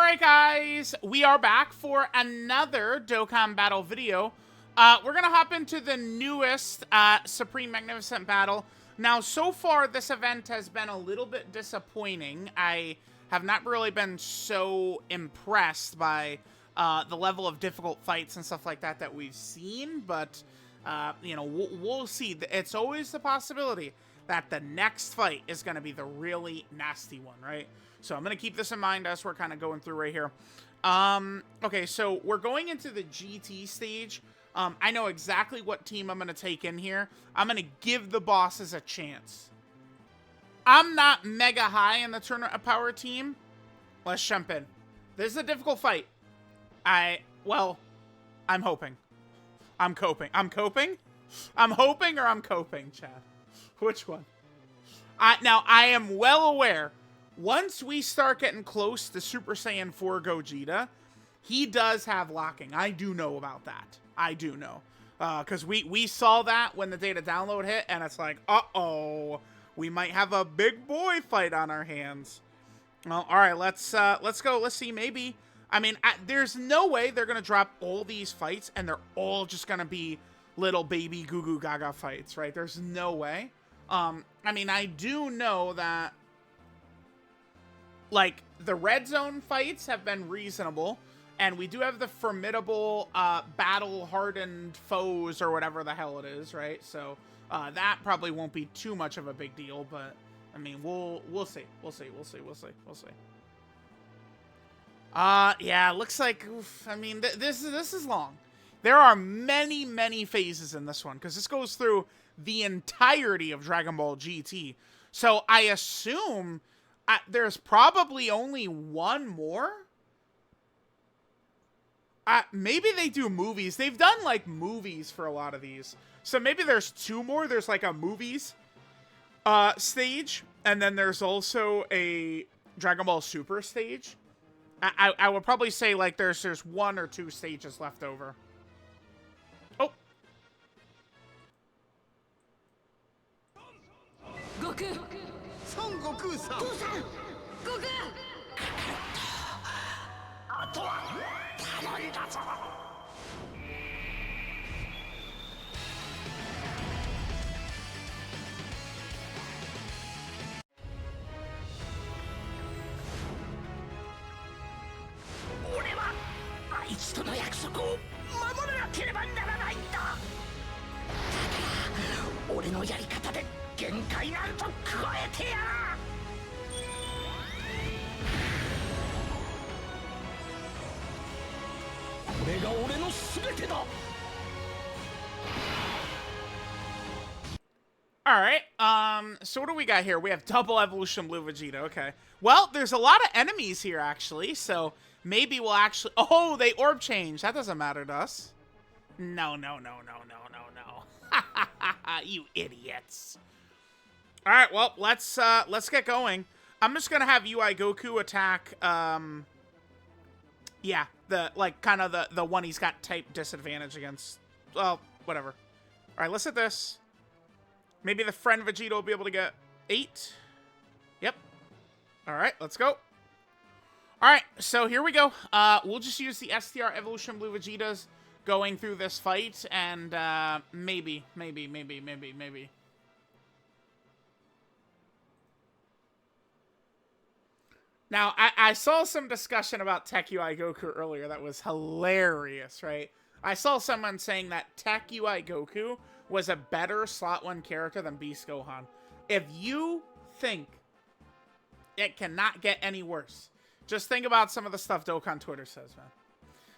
Alright guys, we are back for another Dokkan battle video. We're gonna hop into the newest Supreme Magnificent battle. Now, so far, this event has been a little bit disappointing. I have not really been so impressed by the level of difficult fights and stuff like that we've seen, but, you know, we'll see. It's always the possibility that the next fight is going to be the really nasty one, right? So I'm going to keep this in mind as we're kind of going through right here. Okay, so we're going into the GT stage. I know exactly what team I'm going to take in here. I'm going to give the bosses a chance. I'm not mega high in the Tournament of Power team. Let's jump in. This is a difficult fight. Well, I'm hoping. I'm coping. I'm coping? I'm hoping or I'm coping, Chad? Which one? Now, I am well aware, once we start getting close to Super Saiyan 4 Gogeta, he does have locking. I do know about that. I do know. Because we saw that when the data download hit, and it's like, uh-oh, we might have a big boy fight on our hands. Well, all right, let's go. Let's see, maybe. I mean, there's no way they're going to drop all these fights, and they're all just going to be little baby Goo Goo Gaga fights, right? There's no way. I mean, I do know that, like, the red zone fights have been reasonable, and we do have the formidable, battle-hardened foes, or whatever the hell it is, right? So, that probably won't be too much of a big deal, but, I mean, we'll see. We'll see. Yeah, looks like, oof, I mean, this is long. There are many, many phases in this one, because this goes through the entirety of Dragon Ball GT. So I assume there's probably only one more? Maybe they do movies. They've done, like, movies for a lot of these. So maybe there's two more. There's, like, a movies stage, and then there's also a Dragon Ball Super stage. I would probably say, like, there's one or two stages left over. Oh. Goku! Son Goku-san! Goku-san! Goku! あとは頼んだぞ! Alright, so what do we got here? We have double evolution Blue Vegeta, okay. Well, there's a lot of enemies here, actually, so maybe we'll actually... Oh, they orb change. That doesn't matter to us. No. You idiots. Alright, well, let's get going. I'm just gonna have UI Goku attack, yeah, kind of the one he's got type disadvantage against. Well, whatever. Alright, let's hit this. Maybe the friend Vegeta will be able to get 8. Yep. Alright, let's go. Alright, so here we go. We'll just use the STR Evolution Blue Vegetas going through this fight, and maybe. Now, I saw some discussion about Tech UI Goku earlier that was hilarious, right? I saw someone saying that Tech UI Goku was a better Slot 1 character than Beast Gohan. If you think it cannot get any worse, just think about some of the stuff Dokkan Twitter says, man.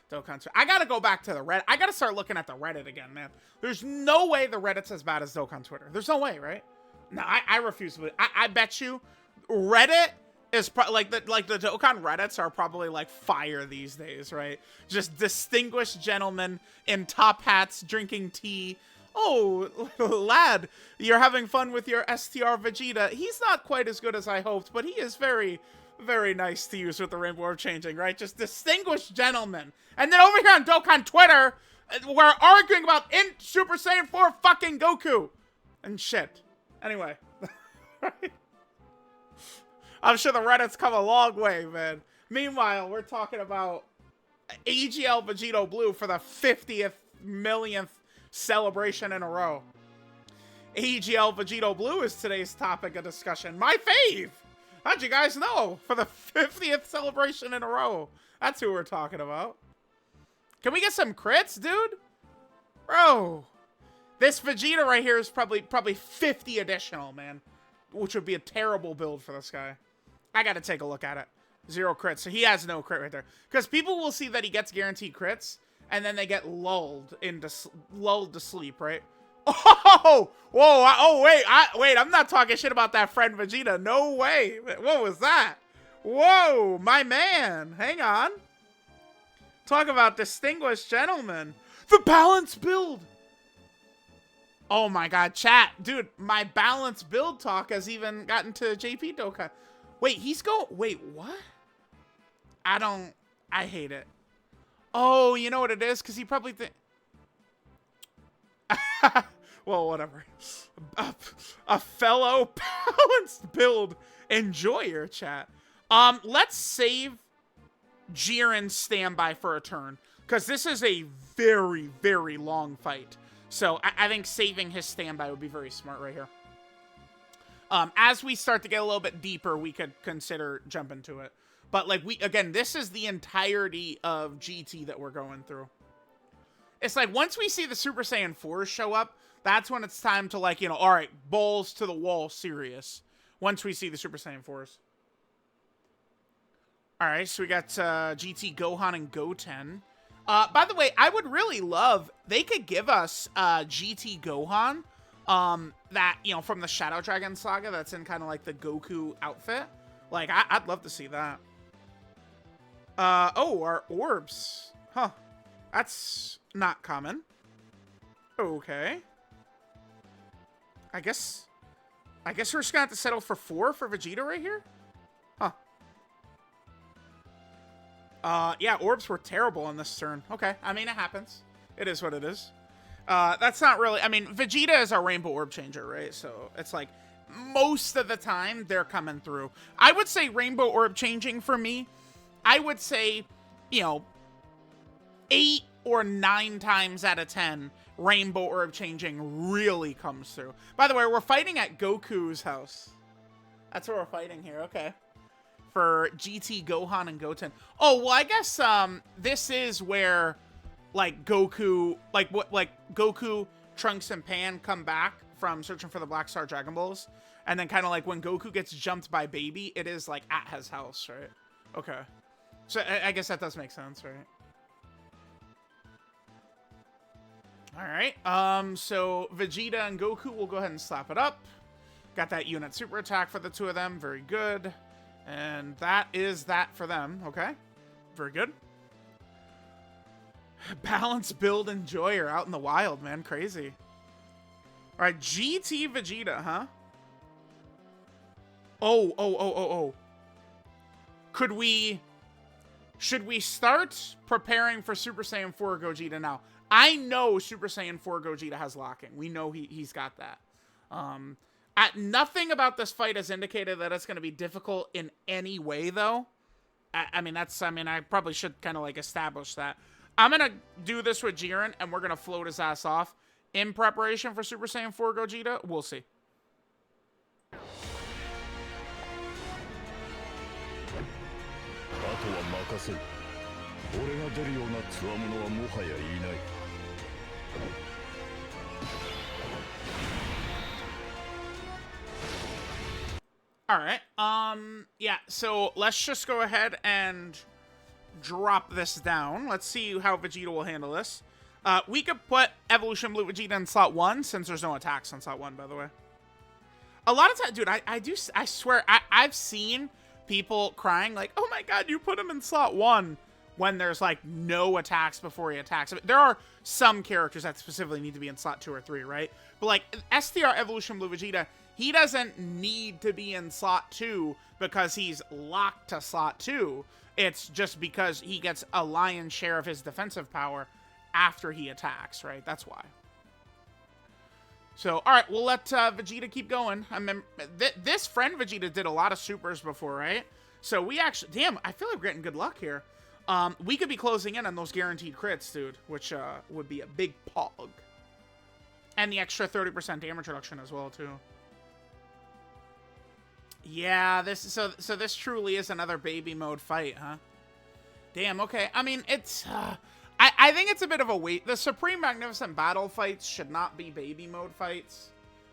Dokkan Twitter. I gotta go back to the Reddit. I gotta start looking at the Reddit again, man. There's no way the Reddit's as bad as Dokkan Twitter. There's no way, right? No, I refuse to believe. I bet you Reddit is like the Dokkan Reddits are probably like fire these days, right? Just distinguished gentlemen in top hats drinking tea. Oh, lad, you're having fun with your STR Vegeta. He's not quite as good as I hoped, but he is very, very nice to use with the Rainbow Orb changing, right? Just distinguished gentlemen. And then over here on Dokkan Twitter, we're arguing about Super Saiyan 4 fucking Goku. And shit. Anyway. Right? I'm sure the Reddit's come a long way, man. Meanwhile, we're talking about AGL Vegito Blue for the 50th millionth celebration in a row. AGL Vegito Blue is today's topic of discussion. My fave! How'd you guys know? For the 50th celebration in a row. That's who we're talking about. Can we get some crits, dude? Bro. This Vegeta right here is probably 50 additional, man. Which would be a terrible build for this guy. I gotta take a look at it. 0 crits. So he has no crit right there. Because people will see that he gets guaranteed crits, and then they get lulled to sleep, right? Oh! Whoa! Oh, wait! I'm not talking shit about that friend Vegeta. No way! What was that? Whoa! My man! Hang on. Talk about distinguished gentlemen. The balance build! Oh my god, chat. Dude, my balance build talk has even gotten to JP Dokkan. Wait, wait, what? I hate it. Oh, you know what it is? Because he probably well, whatever. A fellow balanced build enjoyer, chat. Let's save Jiren's standby for a turn. Because this is a very, very long fight. So I think saving his standby would be very smart right here. As we start to get a little bit deeper, we could consider jumping to it. But like again, this is the entirety of GT that we're going through. It's like once we see the Super Saiyan 4s show up, that's when it's time to like, you know, all right, balls to the wall serious. Once we see the Super Saiyan 4s. All right, so we got GT Gohan and Goten. By the way, I would really love, they could give us GT Gohan, that, you know, from the Shadow Dragon saga that's in kind of like the Goku outfit. Like, I'd love to see that. Oh, our orbs. Huh. That's not common. Okay. I guess we're just gonna have to settle for 4 for Vegeta right here? Huh. Yeah, orbs were terrible on this turn. Okay, I mean, it happens. It is what it is. That's not really... I mean, Vegeta is our Rainbow Orb Changer, right? So, it's like, most of the time, they're coming through. I would say Rainbow Orb Changing for me, I would say, you know, 8 or 9 times out of 10, Rainbow Orb Changing really comes through. By the way, we're fighting at Goku's house. That's where we're fighting here, okay. For GT Gohan and Goten. Oh, well, I guess this is where like Goku, Goku, Trunks, and Pan come back from searching for the Black Star Dragon Balls. And then kind of like when Goku gets jumped by Baby, it is like at his house, right? Okay. So I guess that does make sense, right? Alright, so Vegeta and Goku will go ahead and slap it up. Got that unit super attack for the two of them. Very good. And that is that for them. Okay. Very good. Balance build enjoyer out in the wild, man. Crazy. Alright, GT Vegeta, huh? Oh. Should we start preparing for Super Saiyan 4 Gogeta now? I know Super Saiyan 4 Gogeta has locking. We know he's got that. Nothing about this fight has indicated that it's going to be difficult in any way, though. I mean, I probably should kind of, like, establish that. I'm going to do this with Jiren, and we're going to float his ass off in preparation for Super Saiyan 4 Gogeta. We'll see. Alright, yeah, so let's just go ahead and drop this down. Let's see how Vegeta will handle this. We could put Evolution Blue Vegeta in slot 1, since there's no attacks on slot 1, by the way. A lot of times, dude, I swear, I've seen people crying like, oh my god, you put him in slot 1, when there's, like, no attacks before he attacks. I mean, there are some characters that specifically need to be in slot 2 or 3, right? But, like, STR Evolution Blue Vegeta, he doesn't need to be in slot 2 because he's locked to slot 2. It's just because he gets a lion's share of his defensive power after he attacks, right? That's why. So, alright, we'll let Vegeta keep going. I mean, this friend Vegeta did a lot of supers before, right? So we actually, damn, I feel like we're getting good luck here. We could be closing in on those guaranteed crits, dude, which would be a big pog. And the extra 30% damage reduction as well, too. Yeah, so this truly is another baby mode fight, huh? Damn, okay. I mean, it's... I think it's a bit of a wait. The Supreme Magnificent Battle fights should not be baby mode fights.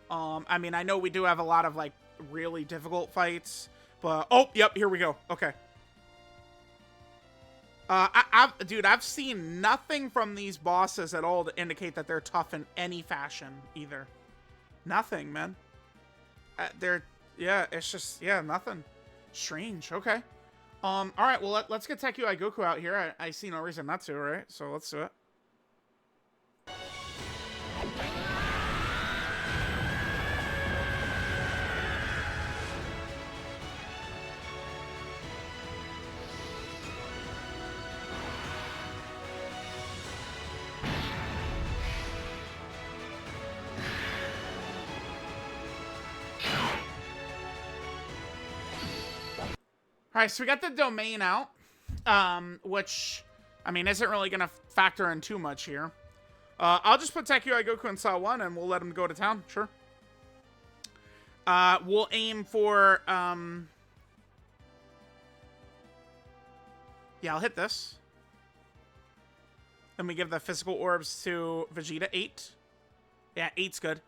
I mean, I know we do have a lot of, like, really difficult fights, but... Oh, yep, here we go. Okay. Dude, I've seen nothing from these bosses at all to indicate that they're tough in any fashion, either. Nothing, man. Yeah, it's just, yeah, nothing. Strange, okay. Alright, well, let's get Tekui Goku out here. I see no reason not to, right? So let's do it. Alright, so we got the domain out, which, I mean, isn't really going to factor in too much here. I'll just put Tekui Goku in Saw 1, and we'll let him go to town, sure. We'll aim for, yeah, I'll hit this. Then we give the physical orbs to Vegeta, 8. Yeah, 8's good.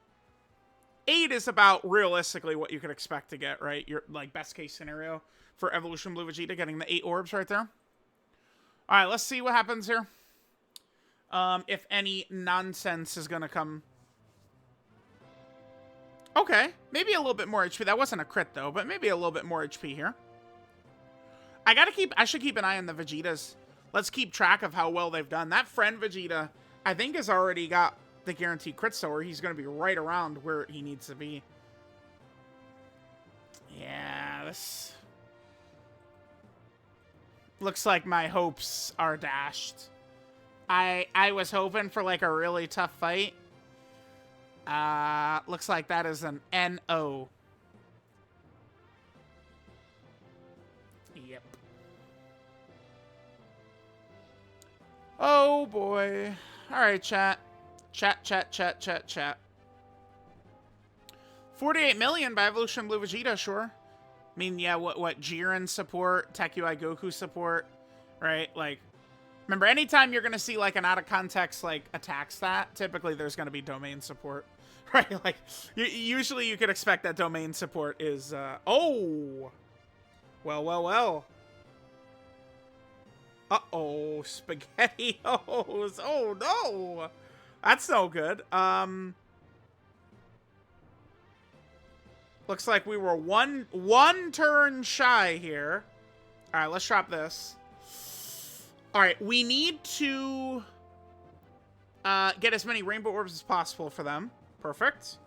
8 is about, realistically, what you could expect to get, right? Your, like, best case scenario for Evolution Blue Vegeta, getting the 8 orbs right there. Alright, let's see what happens here. If any nonsense is gonna come. Okay, maybe a little bit more HP. That wasn't a crit, though, but maybe a little bit more HP here. I should keep an eye on the Vegetas. Let's keep track of how well they've done. That friend Vegeta, I think, has already got the guaranteed crit, so he's going to be right around where he needs to be. Yeah, this... looks like my hopes are dashed. I was hoping for, like, a really tough fight. Looks like that is an NO. Yep. Oh, boy. All right, chat. Chat. 48 million by Evolution Blue Vegeta, sure. I mean, yeah, what Jiren support, Tekui Goku support, right? Like, remember, anytime you're going to see, like, an out-of-context, like, attack stat, typically there's going to be domain support, right? Like, usually you could expect that domain support is, oh! Well. Uh-oh, SpaghettiOs. Oh, no! That's no good. Looks like we were one turn shy here. All right, let's drop this. All right, we need to get as many rainbow orbs as possible for them. Perfect.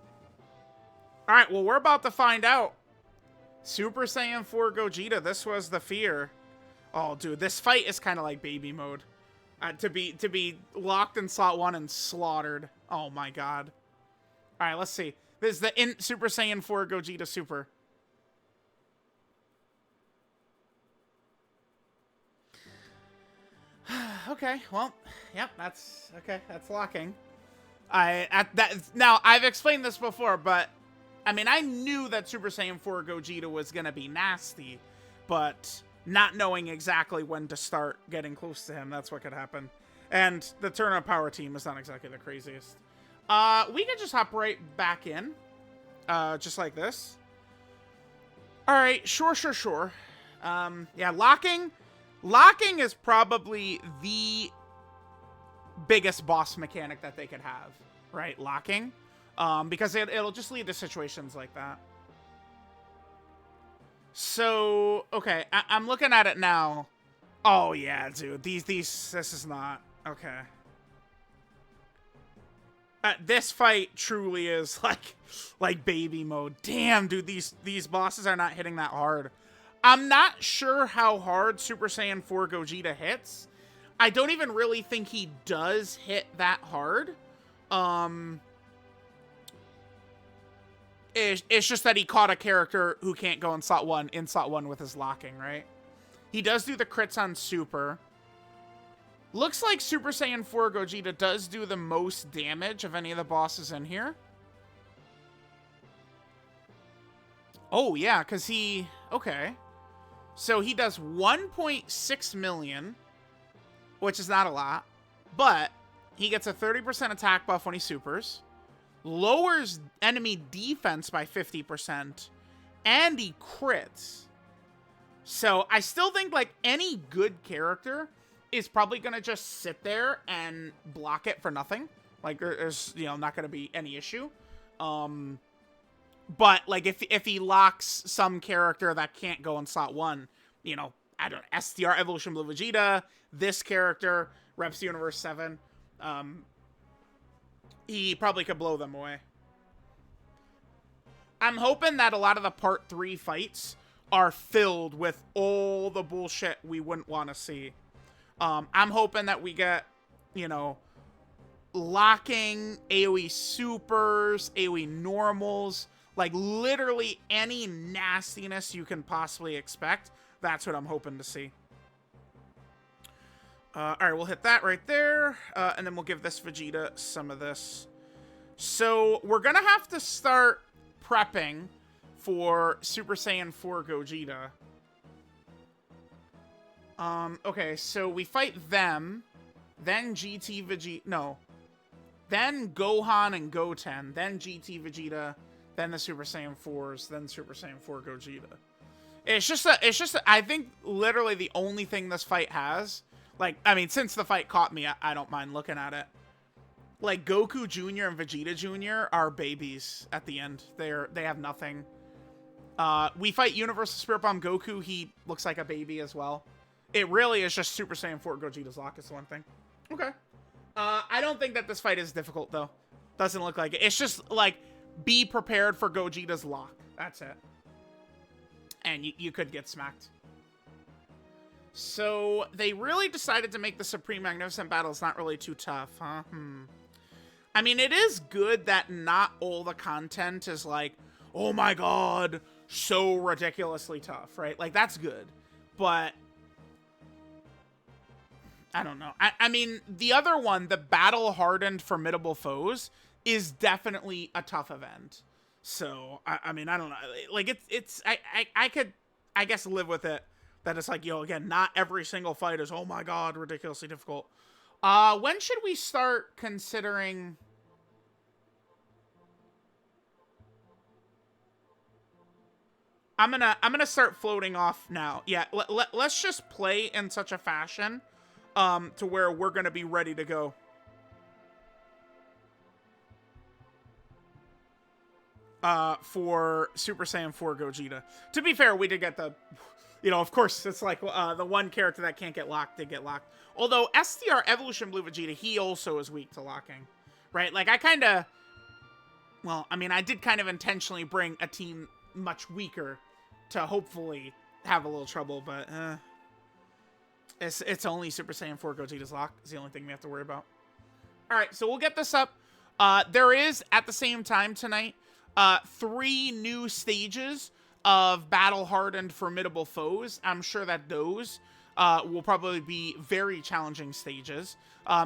All right, well, we're about to find out. Super Saiyan 4 Gogeta, this was the fear. Oh, dude, this fight is kind of like baby mode. To be locked in slot 1 and slaughtered. Oh my god. All right, let's see. This is the Super Saiyan 4 Gogeta Super. Okay, well, yep, that's okay. That's locking. Now I've explained this before, but I mean, I knew that Super Saiyan 4 Gogeta was gonna be nasty, but not knowing exactly when to start getting close to him, that's what could happen. And the turn on power team is not exactly the craziest. We could just hop right back in. Just like this. Alright, sure. Yeah, locking is probably the biggest boss mechanic that they could have. Right, locking. Because it'll just lead to situations like that. So, okay, I'm looking at it now. Oh, yeah, dude. This is not... Okay. This fight truly is like baby mode. Damn, dude, these bosses are not hitting that hard. I'm not sure how hard Super Saiyan 4 Gogeta hits. I don't even really think he does hit that hard. It's just that he caught a character who can't go in slot 1 with his locking, right? He does do the crits on Super. Looks like Super Saiyan 4 Gogeta does do the most damage of any of the bosses in here. Oh, yeah, because he... Okay. So he does 1.6 million, which is not a lot, but he gets a 30% attack buff when he supers, lowers enemy defense by 50%, and he crits. So I still think, like, any good character is probably going to just sit there and block it for nothing. Like, there's, you know, not going to be any issue. But, like, if he locks some character that can't go in slot 1, you know, I don't know, STR Evolution Blue Vegeta, this character, Reps Universe 7, he probably could blow them away. I'm hoping that a lot of the Part 3 fights are filled with all the bullshit we wouldn't want to see. I'm hoping that we get, you know, locking, AoE supers, AoE normals, like literally any nastiness you can possibly expect. That's what I'm hoping to see. Alright, we'll hit that right there, and then we'll give this Vegeta some of this. So, we're gonna have to start prepping for Super Saiyan 4 Gogeta. Okay, so we fight them, then GT Vegeta, no. Then Gohan and Goten, then GT Vegeta, then the Super Saiyan 4s, then Super Saiyan 4 Gogeta. It's just I think literally the only thing this fight has, like, I mean, since the fight caught me, I don't mind looking at it. Like, Goku Jr. and Vegeta Jr. are babies at the end. They have nothing. We fight Universal Spirit Bomb Goku. He looks like a baby as well. It really is just Super Saiyan 4 Gogeta's lock is the one thing. Okay. I don't think that this fight is difficult, though. Doesn't look like it. It's just, like, be prepared for Gogeta's lock. That's it. And you could get smacked. So, they really decided to make the Supreme Magnificent battles not really too tough, huh? I mean, it is good that not all the content is like, oh my god, so ridiculously tough, right? Like, that's good. But I don't know. I mean, the other one, the battle-hardened formidable foes, is definitely a tough event. So, I mean, I don't know. Like, I could, I guess, live with it. That it's like, you know, again, not every single fight is, oh my god, ridiculously difficult. When should we start considering... I'm gonna start floating off now. Yeah, let's just play in such a fashion to where we're gonna be ready to go. For Super Saiyan 4 Gogeta. To be fair, we did get the, you know, of course, it's like the one character that can't get locked did get locked. Although STR Evolution Blue Vegeta, he also is weak to locking, right? Like, I kind of, well, I mean, I did kind of intentionally bring a team much weaker to hopefully have a little trouble, but it's only Super Saiyan 4 Gogeta's lock is the only thing we have to worry about. All right, so we'll get this up. There is, at the same time tonight, 3 new stages of battle-hardened formidable foes. I'm sure that those will probably be very challenging stages.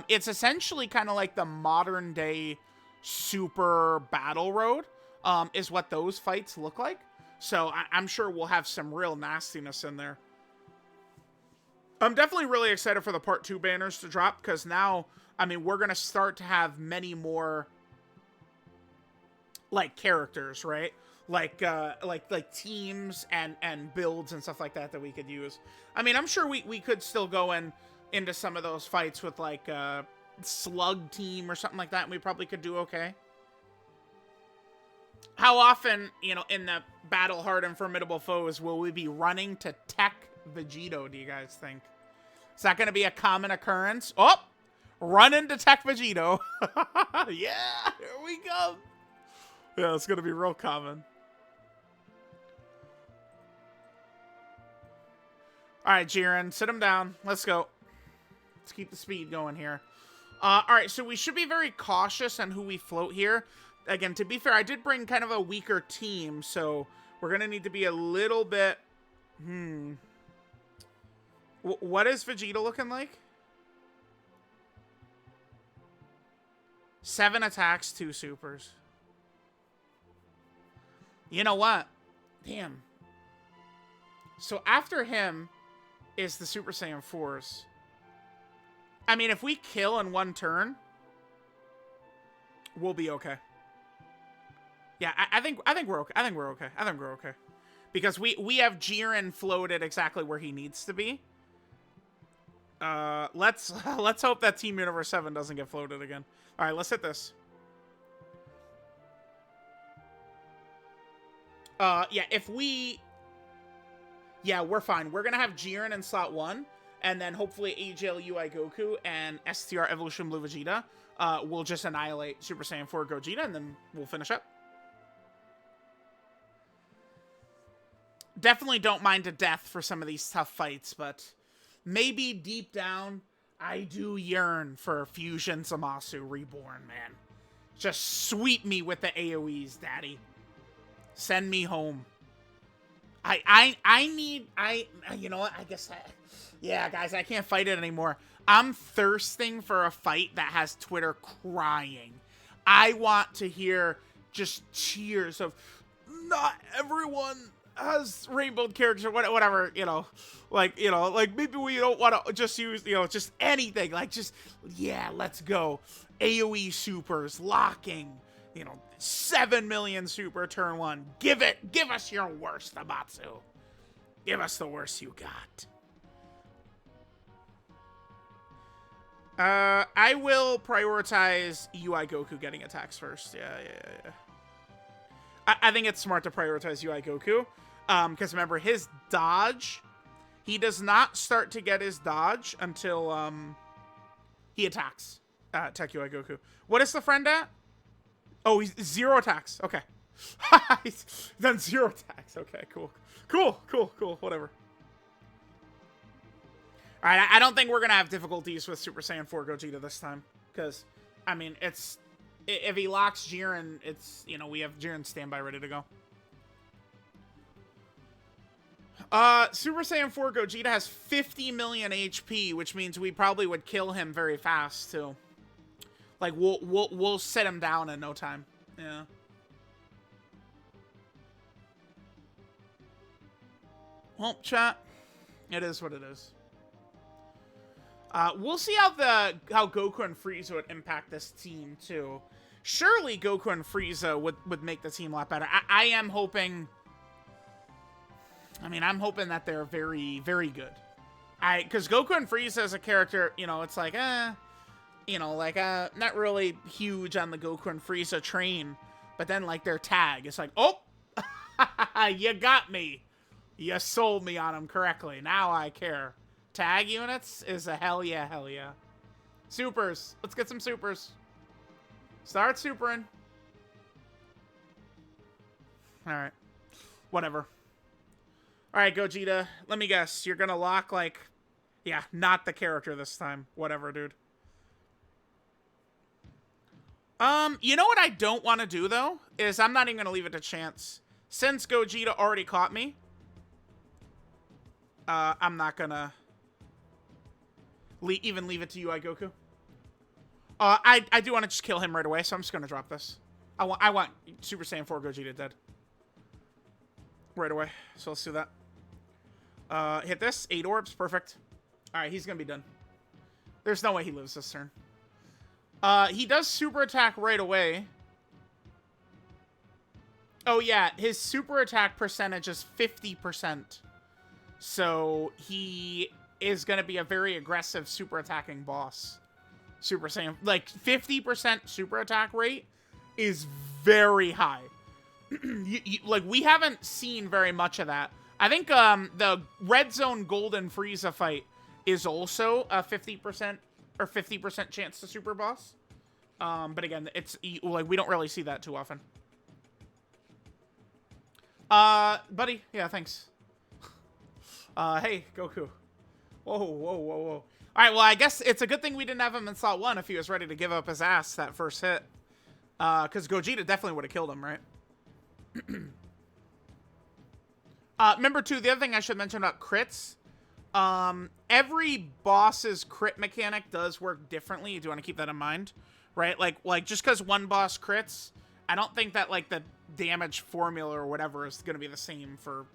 It's essentially kind of like the modern-day Super Battle Road, is what those fights look like. So I'm sure we'll have some real nastiness in there. I'm definitely really excited for the Part 2 banners to drop, because now, I mean, we're going to start to have many more, like, characters, right? Like teams and builds and stuff like that we could use. I mean, I'm sure we could still go into some of those fights with, like, Slug team or something like that, and we probably could do okay. How often, you know, in the battle-hardened formidable foes will we be running to tech Vegito, do you guys think? Is that going to be a common occurrence? Oh! Run into tech Vegito. Yeah! Here we go! Yeah, it's going to be real common. Alright, Jiren, sit him down. Let's go. Let's keep the speed going here. Alright, so we should be very cautious on who we float here. again, to be fair, I did bring kind of a weaker team, so we're going to need to be a little bit... What is Vegeta looking like? 7 attacks, 2 supers. You know what? Damn. So after him is the Super Saiyan 4s. I mean, if we kill in 1 turn, we'll be okay. Yeah, I think we're okay. I think we're okay. Because we have Jiren floated exactly where he needs to be. Let's hope that Team Universe 7 doesn't get floated again. All right, let's hit this. Yeah, we're fine. We're gonna have Jiren in slot 1, and then hopefully AGL UI Goku and STR Evolution Blue Vegeta will just annihilate Super Saiyan 4 Gogeta, and then we'll finish up. Definitely don't mind a death for some of these tough fights, but maybe deep down, I do yearn for Fusion Zamasu Reborn, man. Just sweep me with the AoEs, daddy. Send me home. You know what? Yeah, guys, I can't fight it anymore. I'm thirsting for a fight that has Twitter crying. I want to hear just cheers of, not everyone has rainbow characters or whatever, like maybe we don't want to just use, just anything, like just, yeah, let's go. AoE supers, locking, 7 million super turn 1. Give us your worst, Amatsu. Give us the worst you got. I will prioritize UI Goku getting attacks first. Yeah. I think it's smart to prioritize UI Goku. Because remember, his dodge, he does not start to get his dodge until he attacks Tech UI Goku. What is the friend at? Oh, he's 0 attacks. Okay. He's done 0 attacks. Okay, cool. Whatever. Alright, I don't think we're going to have difficulties with Super Saiyan 4 Gogeta this time. Because, I mean, if he locks Jiren, we have Jiren standby ready to go. Super Saiyan 4 Gogeta has 50 million HP, which means we probably would kill him very fast, too. Like, we'll set him down in no time. Yeah. Well, chat, it is what it is. We'll see how Goku and Frieza would impact this team, too. Surely Goku and Frieza would make the team a lot better. I am hoping... I'm hoping that they're very, very good. Because Goku and Frieza as a character, it's like, not really huge on the Goku and Frieza train. But then, like, their tag, it's like, oh, you got me. You sold me on them correctly. Now I care. Tag units is a hell yeah. Supers. Let's get some supers. Start supering. Alright. Whatever. Alright, Gogeta. Let me guess. You're gonna lock, like... Yeah, not the character this time. Whatever, dude. You know what I don't want to do, though? Is I'm not even gonna leave it to chance. Since Gogeta already caught me... I'm not gonna... even leave it to UI Goku. I do want to just kill him right away, so I'm just gonna drop this. I want Super Saiyan 4 Gogeta dead. Right away. So let's do that. Hit this. 8 orbs. Perfect. Alright, he's gonna be done. There's no way he lives this turn. He does super attack right away. Oh yeah, his super attack percentage is 50%. So he is gonna be a very aggressive super attacking boss. Super Saiyan, like 50% super attack rate is very high. Like, we haven't seen very much of that. I think the Red Zone Golden Frieza fight is also a 50% or 50% chance to super boss. But again, it's like we don't really see that too often. Buddy, yeah, thanks. Hey, Goku. Whoa. Alright, well, I guess it's a good thing we didn't have him in slot 1 if he was ready to give up his ass that first hit. Because Gogeta definitely would have killed him, right? Remember, too, the other thing I should mention about crits. Every boss's crit mechanic does work differently. You do want to keep that in mind, right? Like just because one boss crits, I don't think that, like, the damage formula or whatever is going to be the same for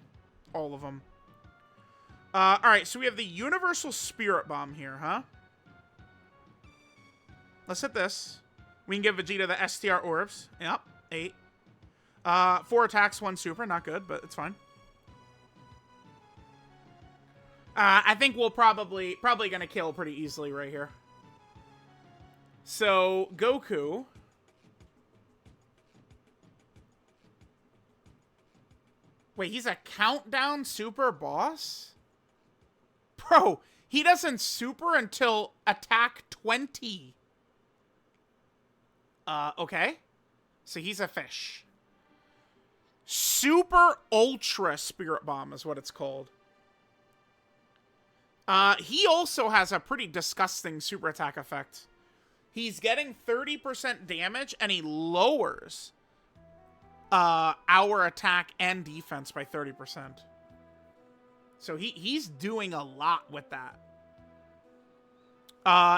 all of them. Alright, so we have the Universal Spirit Bomb here, huh? Let's hit this. We can give Vegeta the STR orbs. Yep, 8. 4 attacks, 1 super. Not good, but it's fine. I think we'll probably gonna kill pretty easily right here. So, Goku. Wait, he's a countdown super boss? Bro, he doesn't super until attack 20. Okay. So he's a fish. Super Ultra Spirit Bomb is what it's called. He also has a pretty disgusting super attack effect. He's getting 30% damage, and he lowers our attack and defense by 30%. So he's doing a lot with that.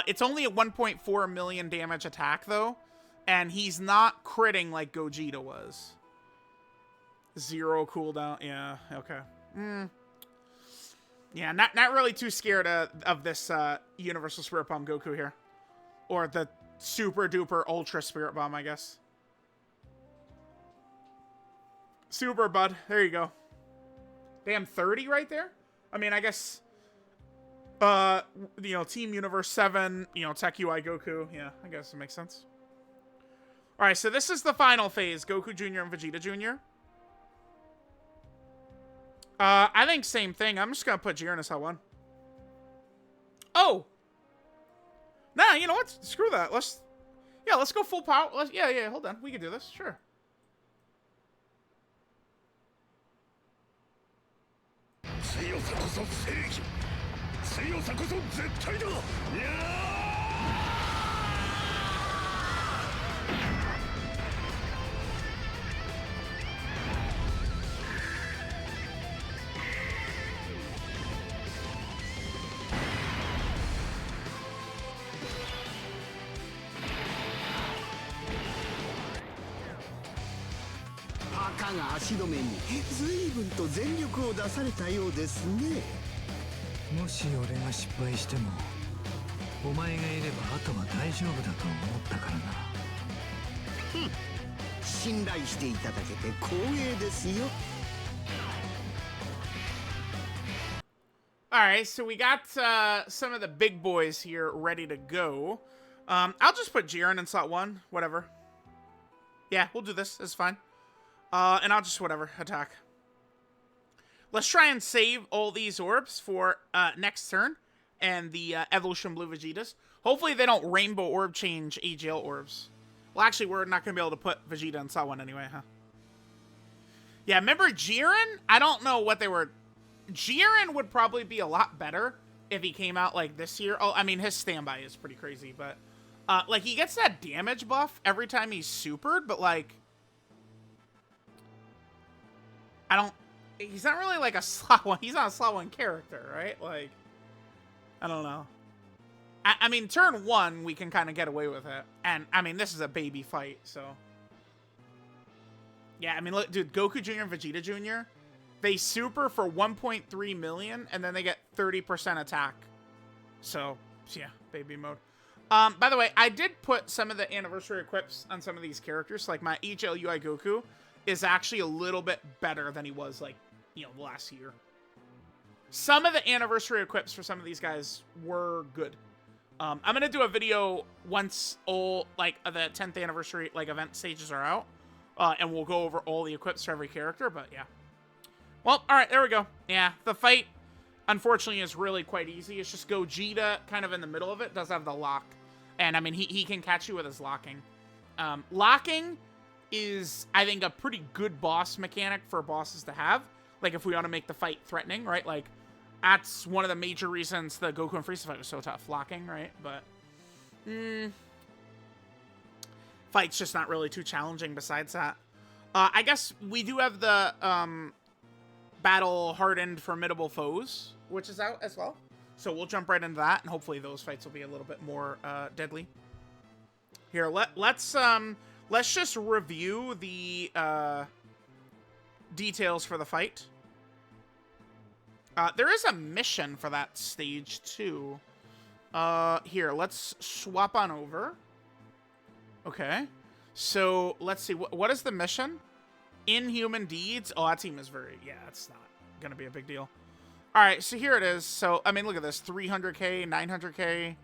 It's only a 1.4 million damage attack, though, and he's not critting like Gogeta was. 0 cooldown. Yeah, okay. Yeah, not really too scared of this Universal Spirit Bomb Goku here. Or the Super Duper Ultra Spirit Bomb, I guess. Super, bud. There you go. Damn, 30 right there? I mean, I guess, you know, Team Universe 7, you know, Tech UI Goku. Yeah, I guess it makes sense. Alright, so this is the final phase. Goku Jr. and Vegeta Jr. I think same thing. I'm just gonna put Jiren as L1. Oh! Nah, you know what? Screw that. Let's go full power. Yeah, hold on. We can do this. Sure.赤が足止めに随分と全力を出されたようですね。もし俺が失敗してもお前がいればあとは大丈夫だと思ったからな。信頼していただけて光栄ですよ。Alright, so we got some of the big boys here ready to go. I'll just put Jiren in slot 1. Whatever. Yeah, we'll do this. It's fine. And I'll just, whatever, attack. Let's try and save all these orbs for next turn and the Evolution Blue Vegetas. Hopefully they don't Rainbow Orb change AGL orbs. Well, actually, we're not going to be able to put Vegeta in slot 1 anyway, huh? Yeah, remember Jiren? I don't know what they were... Jiren would probably be a lot better if he came out, like, this year. Oh, I mean, his standby is pretty crazy, but... like, he gets that damage buff every time he's supered, but, like... I don't... He's not really, like, a slot 1... He's not a slot 1 character, right? Like... I don't know. I mean, turn 1, we can kind of get away with it. And, I mean, this is a baby fight, so... Yeah, I mean, look, dude, Goku Jr. and Vegeta Jr., they super for 1.3 million, and then they get 30% attack. So, yeah, baby mode. By the way, I did put some of the anniversary equips on some of these characters. Like, my HLUI Goku is actually a little bit better than he was, like, you know, last year. Some of the anniversary equips for some of these guys were good. I'm going to do a video once all, like, the 10th anniversary, like, event stages are out. And we'll go over all the equips for every character, but yeah. Well, alright, there we go. Yeah, the fight, unfortunately, is really quite easy. It's just Gogeta kind of in the middle of it, does have the lock. And, I mean, he can catch you with his locking. Locking is, I think, a pretty good boss mechanic for bosses to have. Like, if we want to make the fight threatening, right? Like, that's one of the major reasons the Goku and Frieza fight was so tough. Locking, right? But, Fight's just not really too challenging besides that. I guess we do have the Battle Hardened Formidable Foes, which is out as well. So we'll jump right into that, and hopefully those fights will be a little bit more deadly. Here, let's just review the details for the fight. There is a mission for that stage too. Here, let's swap on over. Okay, so let's see. What is the mission? Inhuman Deeds. Oh, that team is very... Yeah, it's not gonna be a big deal. All right, so here it is. So, I mean, look at this. 300k, 900k.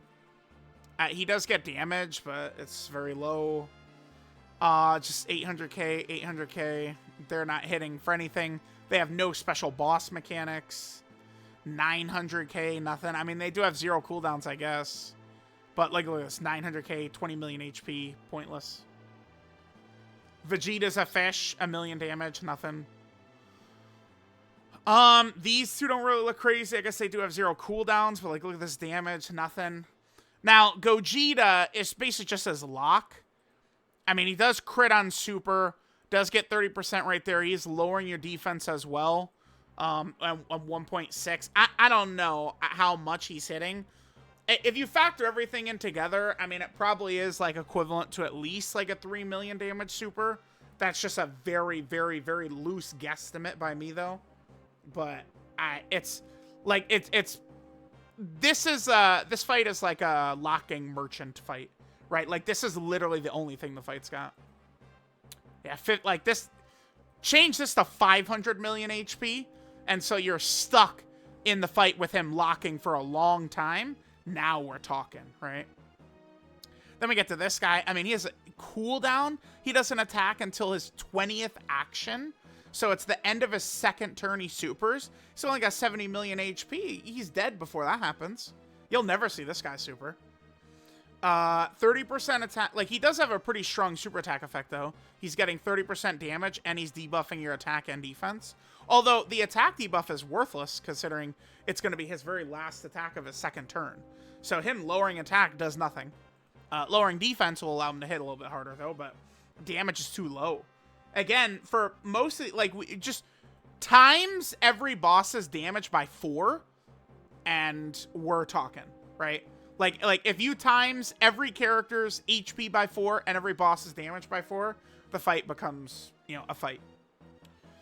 He does get damage, but it's very low. Just 800k, 800k. They're not hitting for anything. They have no special boss mechanics. 900k, nothing. I mean, they do have 0 cooldowns, I guess. But look at this. 900k, 20 million HP. Pointless. Vegeta's a fish. 1 million damage. Nothing. These two don't really look crazy. I guess they do have 0 cooldowns, but like, look at this damage, nothing. Now, Gogeta is basically just his lock. I mean, he does crit on super, does get 30% right there. He's lowering your defense as well, at 1.6. I don't know how much he's hitting. If you factor everything in together, I mean, it probably is like equivalent to at least like a 3 million damage super. That's just a very, very, very loose guesstimate by me, though. But this fight is like a locking merchant fight, right? Like, this is literally the only thing the fight's got. Yeah, like this, change this to 500 million HP, and so you're stuck in the fight with him locking for a long time. Now we're talking, right? Then we get to this guy. I mean, he has a cooldown. He doesn't attack until his 20th action. So it's the end of his second turn he supers. He's only got 70 million HP. He's dead before that happens. You'll never see this guy super. 30% attack. Like, he does have a pretty strong super attack effect, though. He's getting 30% damage, and he's debuffing your attack and defense. Although, the attack debuff is worthless, considering it's going to be his very last attack of his second turn. So him lowering attack does nothing. Lowering defense will allow him to hit a little bit harder, though, but damage is too low. Again, for mostly, like, we just times every boss's damage by 4, and we're talking, right? Like if you times every character's HP by 4 and every boss's damage by 4, the fight becomes, you know, a fight.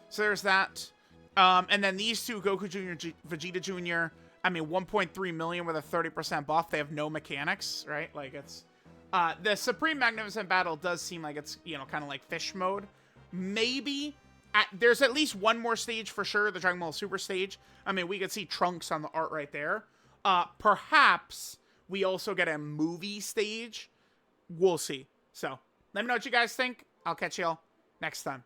So there's that. And then these two, Goku Jr., Vegeta Jr., I mean, 1.3 million with a 30% buff. They have no mechanics, right? Like, it's... the Supreme Magnificent Battle does seem like it's, you know, kind of like fish mode. Maybe there's at least one more stage for sure, the Dragon Ball Super stage. I mean, we could see Trunks on the art right there. Perhaps we also get a movie stage. We'll see. So let me know what you guys think. I'll catch y'all next time.